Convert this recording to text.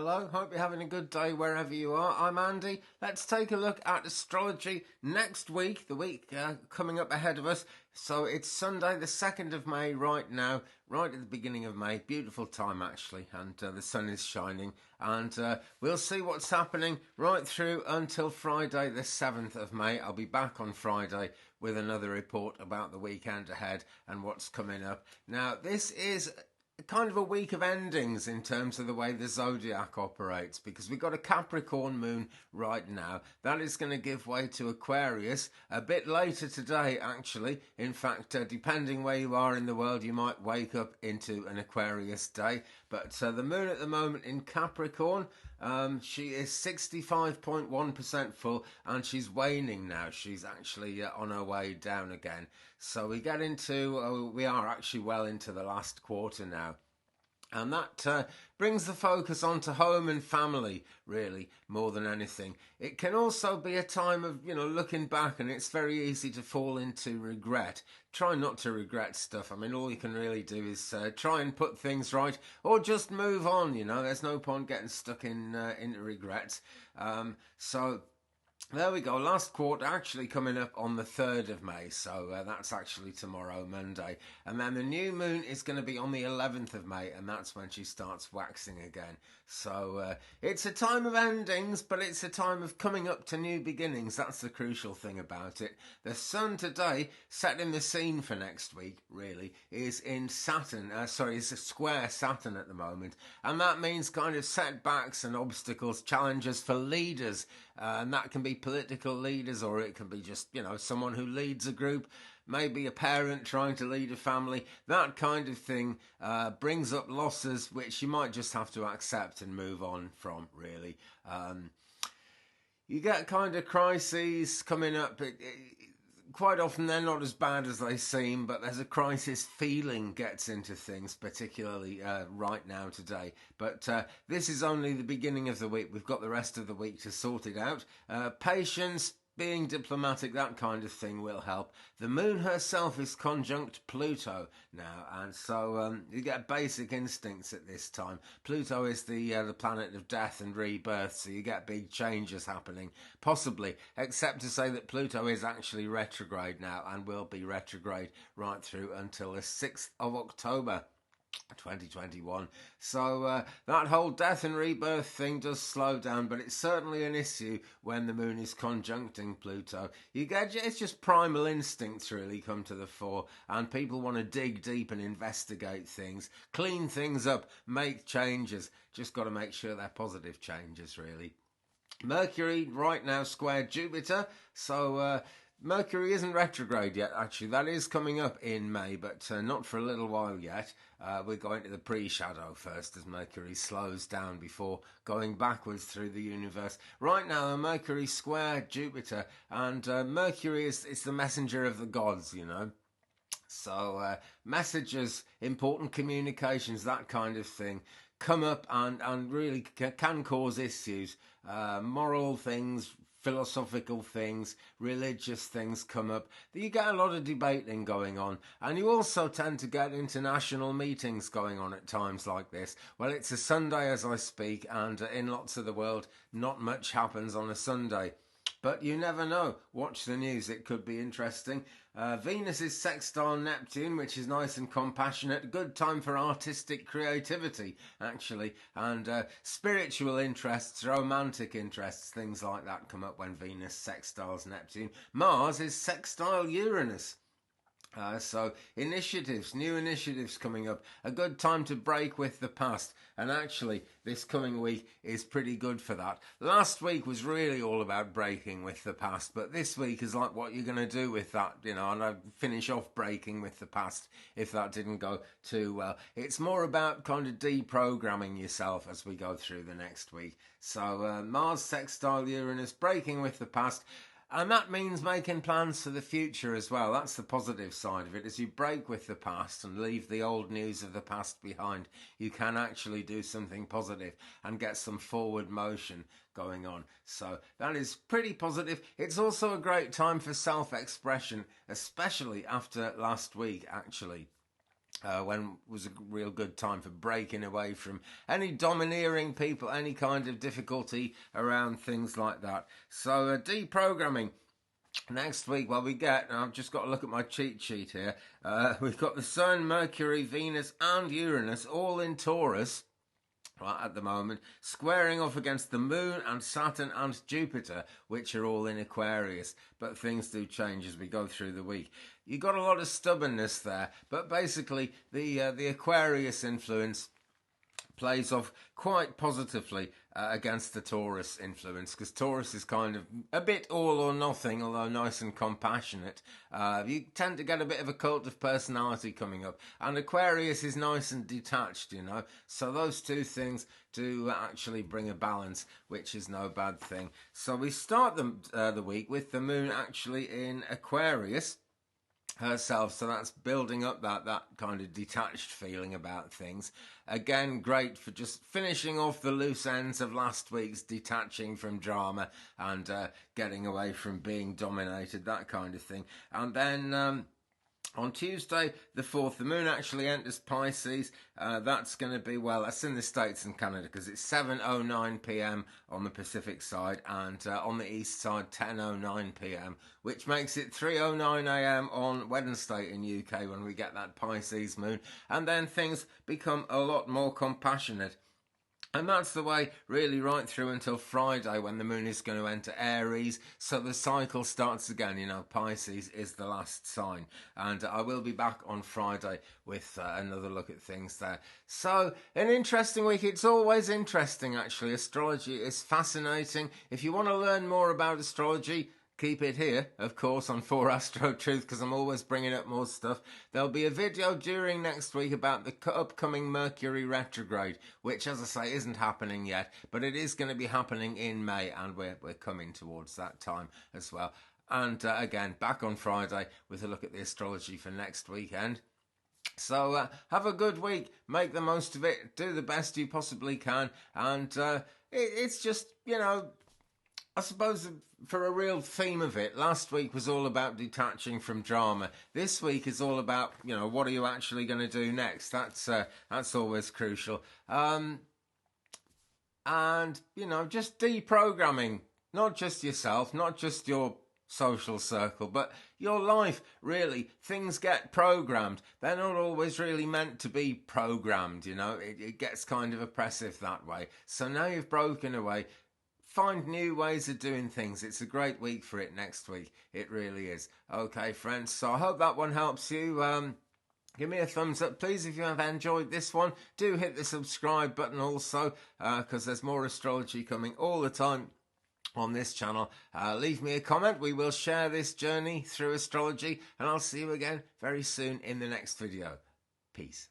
hello. Hope you're having a good day wherever you are. I'm Andy. Let's take a look at astrology next week, the week coming up ahead of us. So it's Sunday, the 2nd of May right now, right at the beginning of May. Beautiful time, actually, and the sun is shining. And we'll see what's happening right through until Friday, the 7th of May. I'll be back on Friday with another report about the weekend ahead and what's coming up. Now, this is kind of a week of endings in terms of the way the zodiac operates, because we've got a Capricorn moon right now that is going to give way to Aquarius a bit later today, actually. In fact, depending where you are in the world, you might wake up into an Aquarius day. But the moon at the moment in Capricorn, she is 65.1% full, and she's waning now. She's actually on her way down again. So we get into, we are actually well into the last quarter now. And that brings the focus onto home and family, really, more than anything. It can also be a time of, looking back, and it's very easy to fall into regret. Try not to regret stuff. I mean, all you can really do is try and put things right, or just move on, There's no point getting stuck in regrets. So there we go, last quarter actually coming up on the 3rd of May, so that's actually tomorrow, Monday. And then the new moon is going to be on the 11th of May, and that's when she starts waxing again. So it's a time of endings, but it's a time of coming up to new beginnings. That's the crucial thing about it. The sun today, setting the scene for next week, really, is in Saturn. It's a square Saturn at the moment. And that means kind of setbacks and obstacles, challenges for leaders. And that can be political leaders, or it can be just, someone who leads a group, maybe a parent trying to lead a family. That kind of thing brings up losses, which you might just have to accept and move on from, really. You get kind of crises coming up. Quite often they're not as bad as they seem, but there's a crisis feeling gets into things, particularly right now today. But this is only the beginning of the week. We've got the rest of the week to sort it out. Patience, being diplomatic, that kind of thing will help. The moon herself is conjunct Pluto now, and so you get basic instincts at this time. Pluto is the planet of death and rebirth, so you get big changes happening, possibly, except to say that Pluto is actually retrograde now and will be retrograde right through until the 6th of October. 2021. So that whole death and rebirth thing does slow down, but it's certainly an issue when the moon is conjuncting Pluto. It's just primal instincts really come to the fore, and people want to dig deep and investigate things, clean things up, make changes. Just got to make sure they're positive changes, really. Mercury right now square Jupiter, so Mercury isn't retrograde yet, actually. That is coming up in May, but not for a little while yet. We're going to the pre-shadow first as Mercury slows down before going backwards through the universe. Right now, the Mercury square Jupiter, and Mercury is the messenger of the gods, So messages, important communications, that kind of thing, come up and really can cause issues. Moral things, philosophical things, religious things come up. You get a lot of debating going on, and you also tend to get international meetings going on at times like this. Well, it's a Sunday as I speak, and in lots of the world, not much happens on a Sunday. But you never know. Watch the news. It could be interesting. Venus is sextile Neptune, which is nice and compassionate. Good time for artistic creativity, actually. And spiritual interests, romantic interests, things like that come up when Venus sextiles Neptune. Mars is sextile Uranus. So initiatives, new initiatives coming up, a good time to break with the past, and actually this coming week is pretty good for that. Last week was really all about breaking with the past, but this week is like what you're going to do with that, and I finish off breaking with the past if that didn't go too well. It's more about kind of deprogramming yourself as we go through the next week. So Mars sextile Uranus, breaking with the past. And that means making plans for the future as well. That's the positive side of it. As you break with the past and leave the old news of the past behind, you can actually do something positive and get some forward motion going on. So that is pretty positive. It's also a great time for self-expression, especially after last week, actually. when was a real good time for breaking away from any domineering people, any kind of difficulty around things like that. So deprogramming. Next week, well, we get, and I've just got to look at my cheat sheet here, we've got the Sun, Mercury, Venus and Uranus all in Taurus right at the moment, squaring off against the Moon and Saturn and Jupiter, which are all in Aquarius. But things do change as we go through the week. You got a lot of stubbornness there, but basically the Aquarius influence plays off quite positively against the Taurus influence, because Taurus is kind of a bit all or nothing, although nice and compassionate. You tend to get a bit of a cult of personality coming up, and Aquarius is nice and detached, you know. So those two things do actually bring a balance, which is no bad thing. So we start the week with the Moon actually in Aquarius herself, so that's building up that kind of detached feeling about things. Again, great for just finishing off the loose ends of last week's detaching from drama and getting away from being dominated, that kind of thing. And then on Tuesday, the 4th, the Moon actually enters Pisces. That's going to be, well, that's in the States and Canada, because it's 7:09 p.m. on the Pacific side, and on the East side, 10:09 p.m., which makes it 3:09 a.m. on Wednesday in UK when we get that Pisces Moon. And then things become a lot more compassionate. And that's the way really right through until Friday, when the Moon is going to enter Aries. So the cycle starts again. You know, Pisces is the last sign. And I will be back on Friday with another look at things there. So an interesting week. It's always interesting, actually. Astrology is fascinating. If you want to learn more about astrology, keep it here, of course, on 4Astro Truth, because I'm always bringing up more stuff. There'll be a video during next week about the upcoming Mercury retrograde, which, as I say, isn't happening yet, but it is going to be happening in May, and we're coming towards that time as well. And again, back on Friday with a look at the astrology for next weekend. So have a good week, make the most of it, do the best you possibly can, and it's just, you know, I suppose for a real theme of it, last week was all about detaching from drama. This week is all about, you know, what are you actually going to do next? That's always crucial. And, you know, just deprogramming, not just yourself, not just your social circle, but your life, really. Things get programmed. They're not always really meant to be programmed, you know. It gets kind of oppressive that way. So now you've broken away. Find new ways of doing things. It's a great week for it next week. It really is. Okay, friends. So I hope that one helps you. Give me a thumbs up, please, if you have enjoyed this one. Do hit the subscribe button also, because there's more astrology coming all the time on this channel. Leave me a comment. We will share this journey through astrology, and I'll see you again very soon in the next video. Peace.